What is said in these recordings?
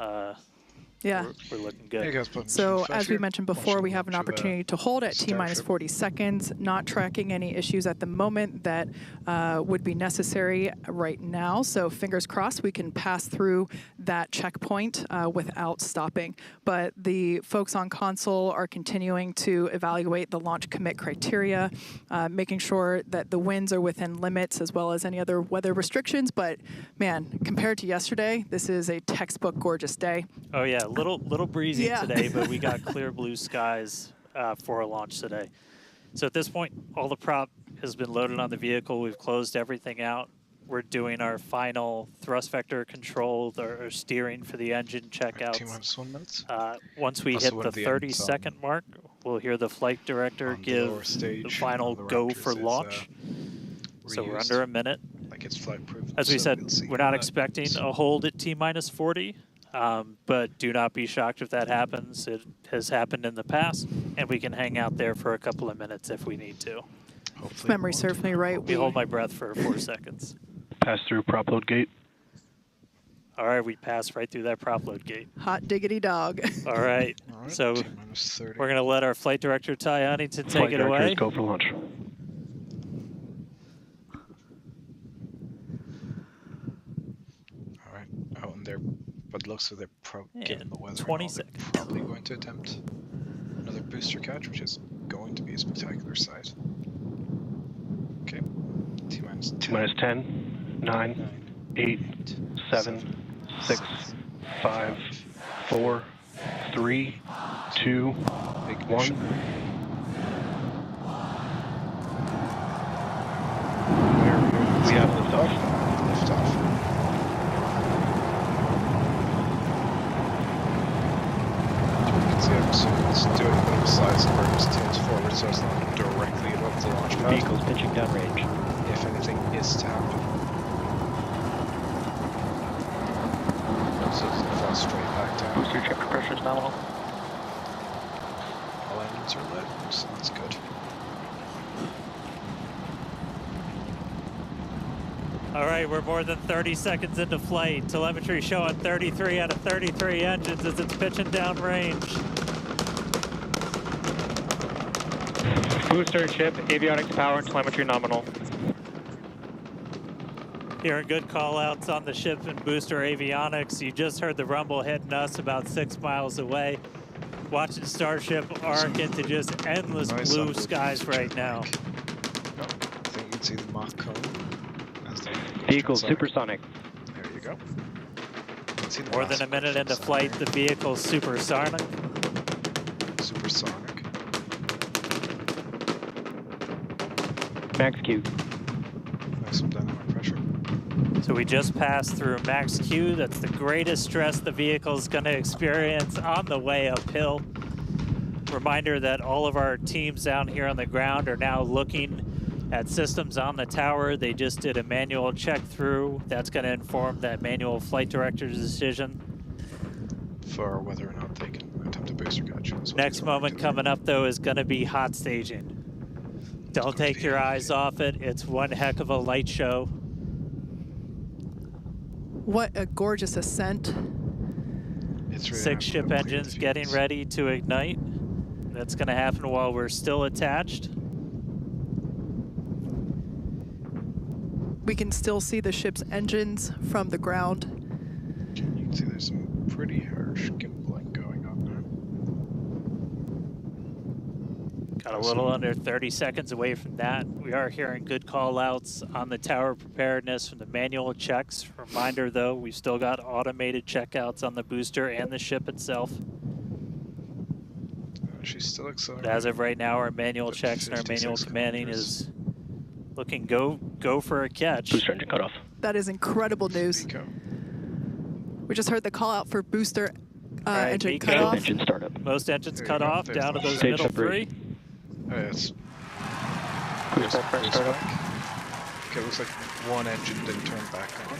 Yeah. We're looking good. Hey guys, So as we mentioned before, we have an launch of, opportunity to hold at T-minus Starship. 40 seconds, not tracking any issues at the moment that would be necessary right now. So fingers crossed we can pass through that checkpoint without stopping. But the folks on console are continuing to evaluate the launch commit criteria, making sure that the winds are within limits as well as any other weather restrictions. But man, compared to yesterday, this is a textbook gorgeous day. Oh yeah, little breezy Yeah. today, but we got clear blue skies for a launch today. So at this point, all the prop has been loaded on the vehicle. We've closed everything out. We're doing our final thrust vector control, or steering for the engine checkouts. T-minus 1 minute. Once we hit the 30-second mark, we'll hear the flight director give the final go for launch. So we're under a minute. Like it's flight proof. As we said, we're not expecting a hold at T-minus 40. But do not be shocked if that happens. It has happened in the past, and we can hang out there for a couple of minutes if we need to. If memory serves me right. We hold my breath for 4 seconds. Pass through prop load gate. All right, we passed right through that prop load gate. Hot diggity dog. All right, so we're going to let our flight director, Ty Huntington, take it away. Go for launch. All right, out in there. But looks like they're given the weather, 20 seconds. Probably going to attempt another booster catch, which is going to be a spectacular sight. Okay, T-minus 10. T-minus 10, 9, 8, 7, 6, 5, 4, 3, 2, 1. We have liftoff. Liftoff. So it's doing a bit of a side spur, just tilts forward so it's not directly above the launch pad. Vehicle's pitching downrange. If anything is to happen. So it's going to fall straight back down. Booster check pressure is nominal. All engines are lit, so that's good. All right, we're more than 30 seconds into flight. Telemetry showing 33 out of 33 engines as it's pitching downrange. Booster, ship, avionics, power, and telemetry nominal. Hearing good call-outs on the ship and booster avionics. You just heard the rumble hitting us about 6 miles away. Watching Starship arc into just endless blue skies right now. I think you can see the Mach cone. Vehicle supersonic. There you go. More than a minute into flight, the vehicle's supersonic. Supersonic. Max Q. Maximum dynamic pressure. So we just passed through max Q. That's the greatest stress the vehicle's going to experience on the way uphill. Reminder that all of our teams down here on the ground are now looking at systems on the tower. They just did a manual check through. That's going to inform that manual flight director's decision. For whether or not they can attempt a booster catch. Next moment coming up, though, is going to be hot staging. Don't take your eyes off it. It's one heck of a light show. What a gorgeous ascent. It's really 6 ship engines getting ready to ignite. That's going to happen while we're still attached. We can still see the ship's engines from the ground. You can see there's some pretty harsh gimbaling going on there. Got a little under 30 seconds away from that. We are hearing good call-outs on the tower preparedness from the manual checks. Reminder, though, we've still got automated checkouts on the booster and the ship itself. She's still accelerating. But as of right now, our manual checks and our manual commanding is looking go for a catch. Booster engine cut off. That is incredible news. We just heard the call out for booster engine cut off. Engine startup. Most engines cut off, down to those middle 3. Oh, yes. Booster startup. Okay, looks like one engine didn't turn back on.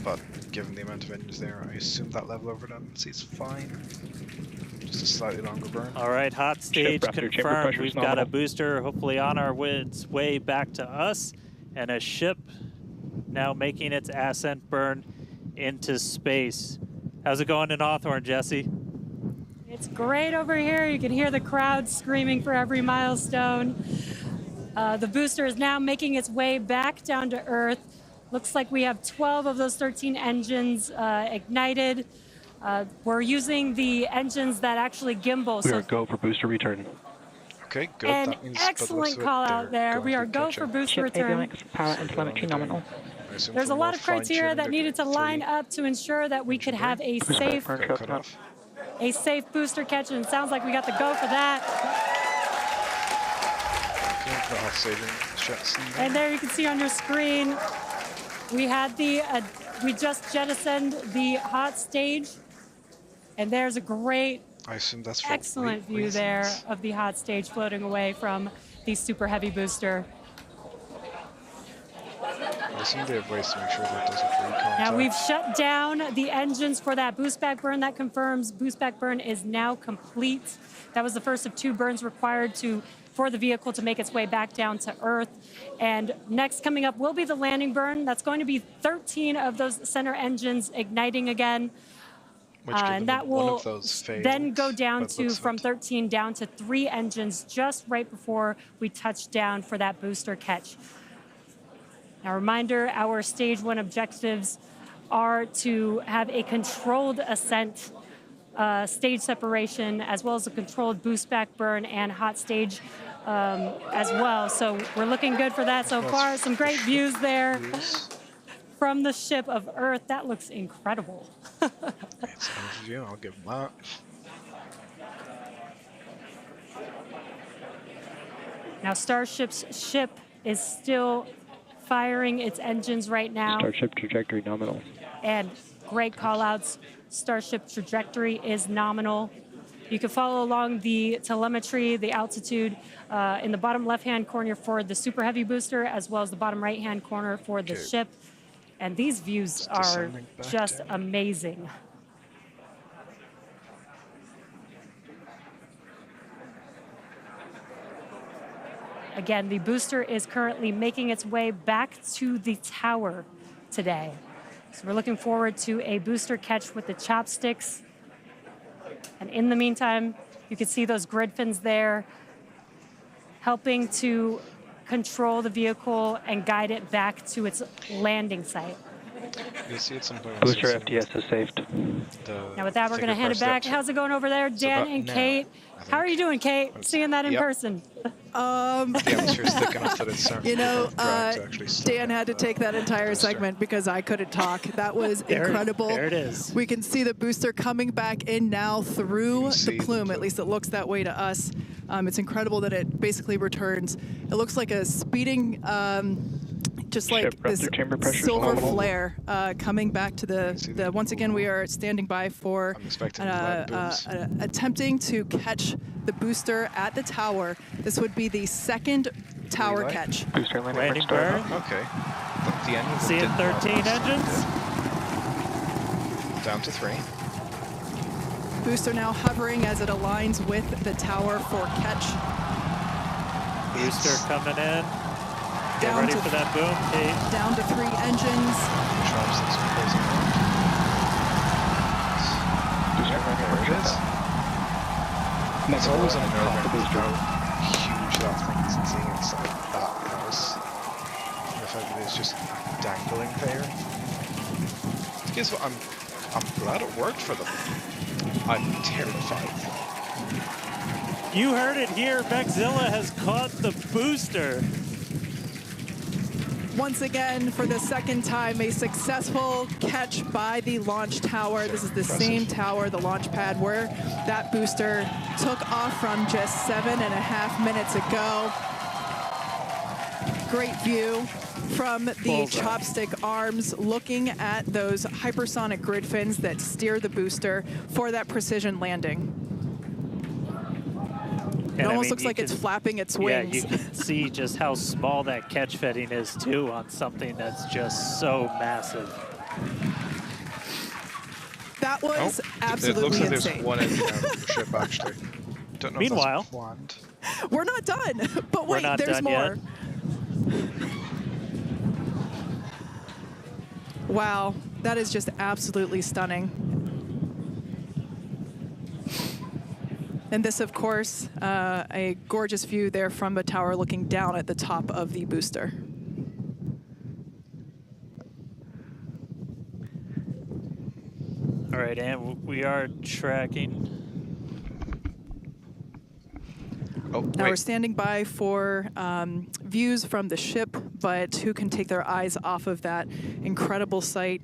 But given the amount of engines there, I assume that level of redundancy is fine. Just a slightly longer burn. All right, hot stage confirmed. We've got a booster hopefully on our way back to us, and a ship now making its ascent burn into space. How's it going in Hawthorne, Jesse? It's great over here. You can hear the crowd screaming for every milestone. The booster is now making its way back down to Earth. Looks like we have 12 of those 13 engines ignited. We're using the engines that actually gimbal. We are go for booster return. Okay, good. An That means by the looks excellent of it, call out they're there. going We to are be go catching. for booster Ship return. avionics, power and telemetry nominal. I assume There's for a lot more of criteria fine-tuning, that they're needed to doing line 3 up to ensure that we could engine have a burn. safe, Burn Okay, cut cut off. a safe booster catch, and it sounds like we got the go for that. Okay, the hot staging jetson there. And there you can see on your screen, we had the, we just jettisoned the hot stage. And there's a great, I assume that's for excellent weight view there reasons. of the hot stage floating away from the super heavy booster. I assume they have ways to make sure that doesn't recontact. Now we've shut down the engines for that boost back burn. That confirms boost back burn is now complete. That was the first of 2 burns required for the vehicle to make its way back down to Earth. And next coming up will be the landing burn. That's going to be 13 of those center engines igniting again. Which, given And that that one will of those failed, then go down by the to, looks of from it. 13 down to 3 engines just right before we touch down for that booster catch. Now, reminder, our stage 1 objectives are to have a controlled ascent, stage separation, as well as a controlled boost back burn and hot stage as well. So we're looking good for that so far. Some great views there from the ship of Earth. That looks incredible. It's an overview, I'll give them that. Now, Starship's ship is still firing its engines right now. Starship trajectory nominal. And great call-outs. Starship trajectory is nominal. You can follow along the telemetry, the altitude in the bottom left-hand corner for the super heavy booster, as well as the bottom right-hand corner for the ship. And these views are descending back just down. amazing. Again, the booster is currently making its way back to the tower today. So we're looking forward to a booster catch with the chopsticks. And in the meantime, you can see those grid fins there helping to control the vehicle and guide it back to its landing site. You'll see it sometimes. Booster FTS is saved. Now with that, we're going to hand it back. How's it going over there, Dan about and now, Kate? I How are you think. doing, Kate? Seeing that in Yep. person. The atmosphere's thick enough that it's starting You know, to drag to actually stop Dan had to the take that entire booster. segment because I couldn't talk. That was There incredible. it is. We can see the booster coming back in now through You see the the plume. At plume. least it looks that way to us. It's incredible that it basically returns. It looks like a speeding, just like Ship this rupture chamber pressure silver nominal. flare coming back to the. Once again, we are standing by for I'm expecting light booms. attempting to catch the booster at the tower. This would be the second tower Relay. catch. Booster Landing burn. Okay. The end of it Seeing didn't 13 happen. engines. Down to 3. Booster now hovering as it aligns with the tower for catch. Booster coming in. Get Down ready to for that boom, Kate. Down to 3 engines. Chopsticks are closing out. There it is. It's always unnerving how huge that thing is and seeing inside that house. And the fact that it's just dangling there. Guess what? I'm glad it worked for them. I'm terrified. You heard it here. Mechzilla has caught the booster. Once again, for the second time, a successful catch by the launch tower. This is the same tower, the launch pad, where that booster took off from just 7.5 minutes ago. Great view from the Bullseye. chopstick arms, looking at those hypersonic grid fins that steer the booster for that precision landing. It And I almost mean, looks you like it's can- flapping its Yeah, wings. you can see just how small that catch fitting is too on something that's just so massive. That was It absolutely looks like insane. there's one engine out of the ship, actually. Don't know Meanwhile- if that's planned. We're not done, but We're wait, not there's done more. yet. Wow, that is just absolutely stunning. And this, of course, a gorgeous view there from the tower looking down at the top of the booster. All right, and we are tracking. Oh, Now we're wait. standing by for views from the ship, but who can take their eyes off of that incredible sight?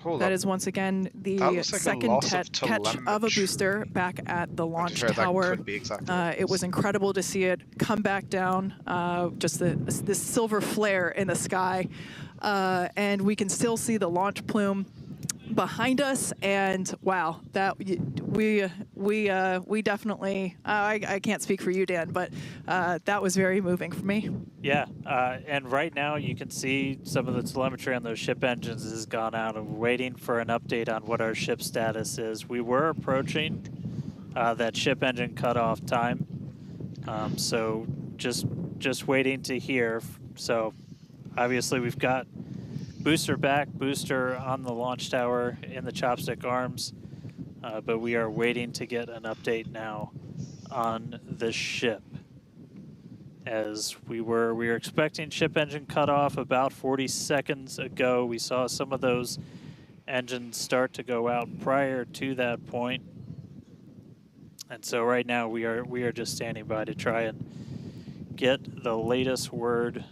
Hold That up. is once again That the looks like a second loss of catch of a booster telemetry. back at the To be launch fair, that tower. could be exactly what It was incredible to see it come back down, just this silver flare in the sky. And we can still see the launch plume behind us, and wow, that we definitely I can't speak for you, Dan, but that was very moving for me. Yeah, and right now you can see some of the telemetry on those ship engines has gone out, and we're waiting for an update on what our ship status is. We were approaching that ship engine cutoff time, so just waiting to hear. So obviously we've got booster back, booster on the launch tower in the chopstick arms, but we are waiting to get an update now on the ship. As we were expecting ship engine cutoff about 40 seconds ago. We saw some of those engines start to go out prior to that point. And so right now we are just standing by to try and get the latest word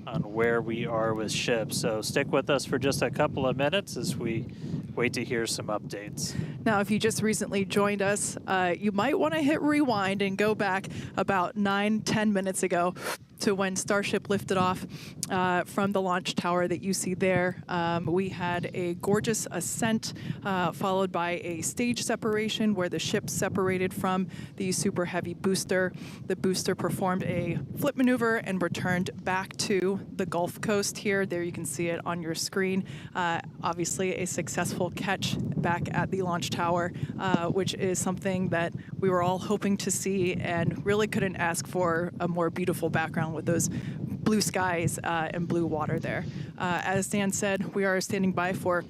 on where we are with ships. So stick with us for just a couple of minutes as we wait to hear some updates. Now, if you just recently joined us, you might want to hit rewind and go back about 9-10 minutes ago to when Starship lifted off from the launch tower that you see there. We had a gorgeous ascent followed by a stage separation where the ship separated from the super heavy booster. The booster performed a flip maneuver and returned back to the Gulf Coast here. There you can see it on your screen. Obviously a successful catch back at the launch tower, which is something that we were all hoping to see and really couldn't ask for a more beautiful background with those blue skies and blue water there. As Dan said, we are standing by for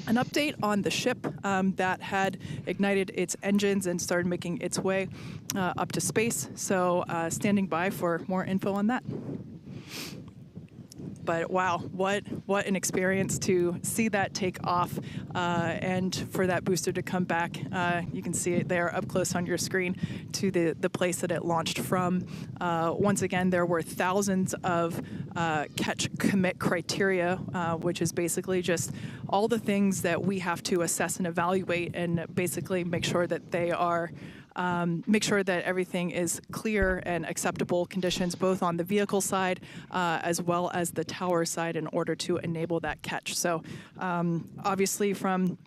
an update on the ship that had ignited its engines and started making its way up to space. So standing by for more info on that. But wow, what an experience to see that take off and for that booster to come back. You can see it there up close on your screen to the place that it launched from. Once again, there were thousands of catch commit criteria, which is basically just all the things that we have to assess and evaluate and basically make sure that they are make sure that everything is clear and acceptable conditions, both on the vehicle side as well as the tower side, in order to enable that catch. So obviously from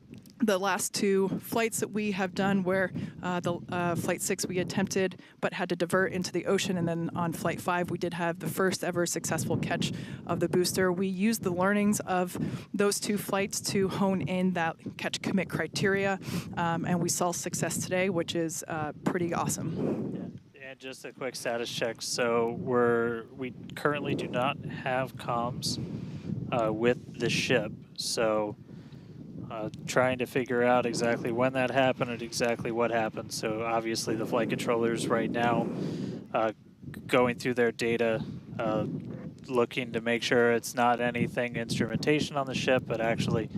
the last two flights that we have done, where Flight 6 we attempted but had to divert into the ocean, and then on Flight 5 we did have the first ever successful catch of the booster. We used the learnings of those two flights to hone in that catch commit criteria, and we saw success today, which is pretty awesome. Yeah. And just a quick status check. So we currently do not have comms with the ship. So trying to figure out exactly when that happened and exactly what happened. So obviously the flight controllers right now going through their data, looking to make sure it's not anything instrumentation on the ship, but actually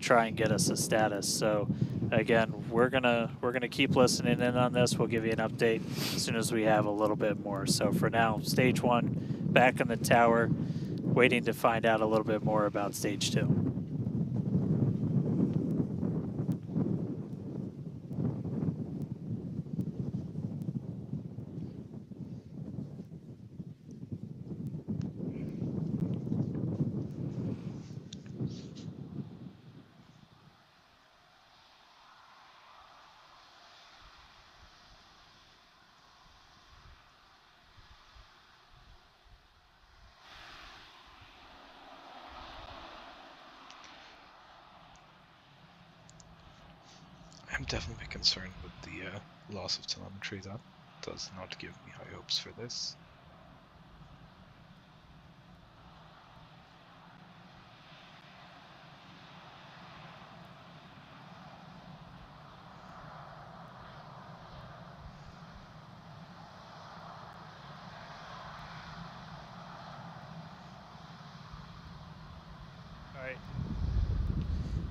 try and get us a status. So again, we're gonna keep listening in on this. We'll give you an update as soon as we have a little bit more. So for now, stage 1 back in the tower, waiting to find out a little bit more about stage 2. I'm definitely concerned with the loss of telemetry. That does not give me high hopes for this.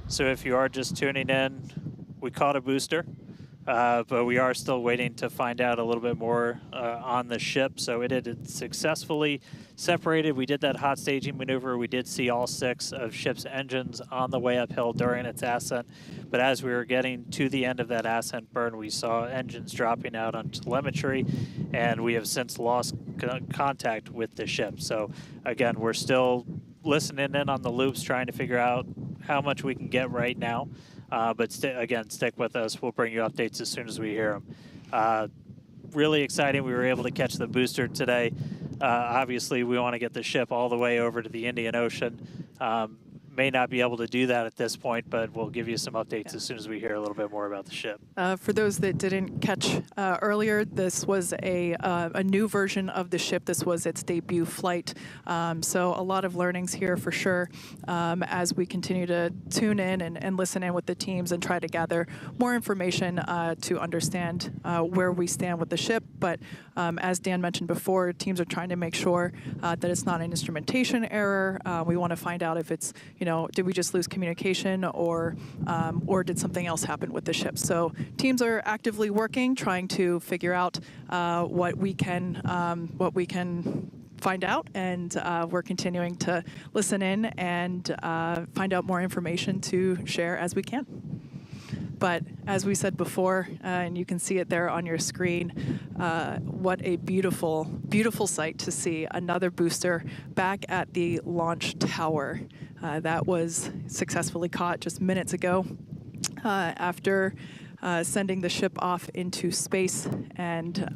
So if you are just tuning in, we caught a booster, but we are still waiting to find out a little bit more on the ship. So it had successfully separated. We did that hot staging maneuver. We did see all 6 of ship's engines on the way uphill during its ascent. But as we were getting to the end of that ascent burn, we saw engines dropping out on telemetry, and we have since lost contact with the ship. So again, we're still listening in on the loops, trying to figure out how much we can get right now. But again, stick with us. We'll bring you updates as soon as we hear them. Really exciting. We were able to catch the booster today. Obviously, we want to get the ship all the way over to the Indian Ocean. May not be able to do that at this point, but we'll give you some updates as soon as we hear a little bit more about the ship. For those that didn't catch earlier, this was a new version of the ship. This was its debut flight. So a lot of learnings here for sure as we continue to tune in and listen in with the teams and try to gather more information to understand where we stand with the ship. But as Dan mentioned before, teams are trying to make sure that it's not an instrumentation error. We want to find out if it's, did we just lose communication or did something else happen with the ship? So teams are actively working, trying to figure out what we can find out, and we're continuing to listen in and find out more information to share as we can. But as we said before, and you can see it there on your screen, what a beautiful, beautiful sight to see another booster back at the launch tower. That was successfully caught just minutes ago after sending the ship off into space, and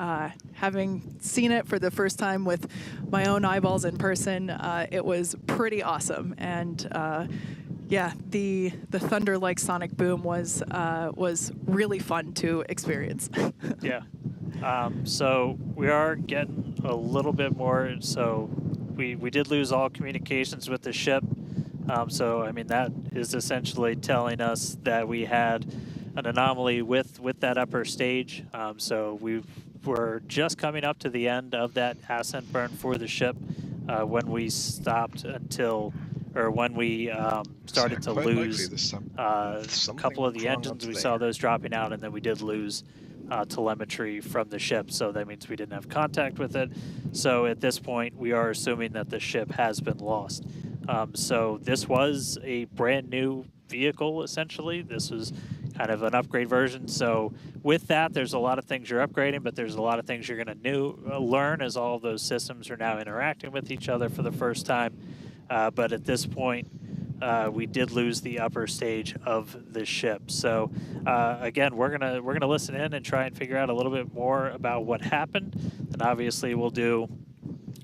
having seen it for the first time with my own eyeballs in person, it was pretty awesome. And yeah, the thunder-like sonic boom was really fun to experience. Yeah. So we are getting a little bit more. So we did lose all communications with the ship. So I mean, that is essentially telling us that we had an anomaly with that upper stage. So we were just coming up to the end of that ascent burn for the ship when we stopped when we started to lose a couple of the engines. We saw those dropping out, and then we did lose telemetry from the ship, so that means we didn't have contact with it. So at this point, we are assuming that the ship has been lost. So this was a brand new vehicle, essentially. This was kind of an upgrade version. So with that, there's a lot of things you're upgrading, but there's a lot of things you're going to learn as all of those systems are now interacting with each other for the first time. But at this point, we did lose the upper stage of the ship. So again, we're gonna listen in and try and figure out a little bit more about what happened. And obviously, we'll do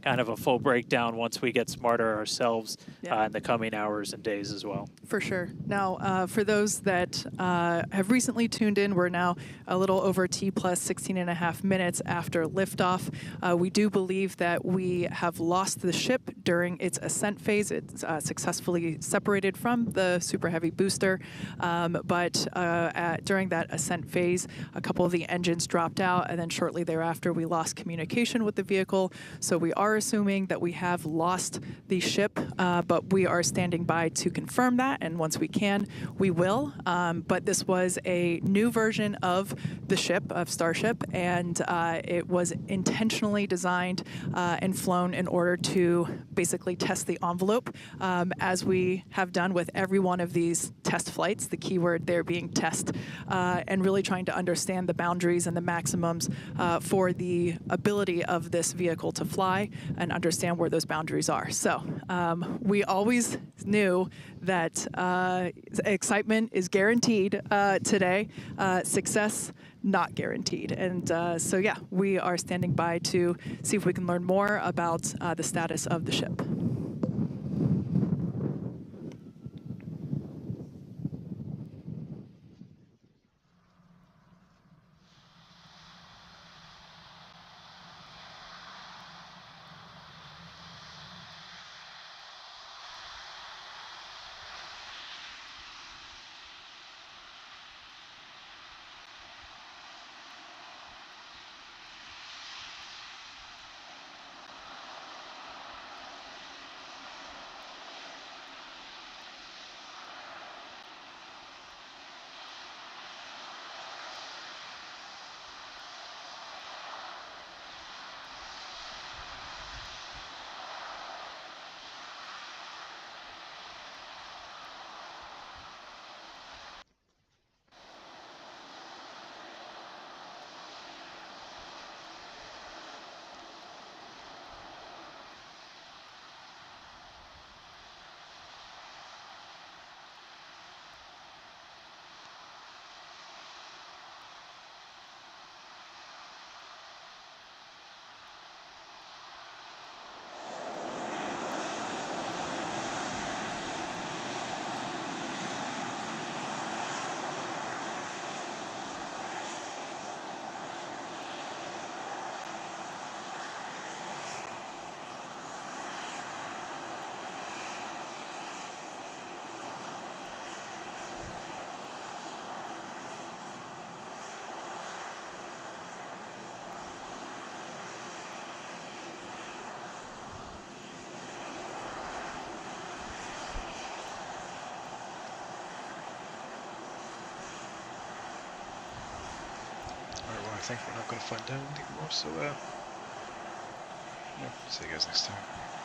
kind of a full breakdown once we get smarter ourselves in the coming hours and days as well. For sure. Now, for those that have recently tuned in, we're now a little over T plus 16 and a half minutes after liftoff. We do believe that we have lost the ship during its ascent phase. It's successfully separated from the Super Heavy booster, but during that ascent phase, a couple of the engines dropped out, and then shortly thereafter, we lost communication with the vehicle. So we are assuming that we have lost the ship, but we are standing by to confirm that, and once we can, we will. But this was a new version of the ship, of Starship, and it was intentionally designed and flown in order to basically test the envelope, as we have done with every one of these test flights, the keyword there being test, and really trying to understand the boundaries and the maximums for the ability of this vehicle to fly and understand where those boundaries are. So we always knew that excitement is guaranteed today, success not guaranteed. And so yeah, we are standing by to see if we can learn more about the status of the ship. think we're not going to find out anything more, so yeah, see you guys next time.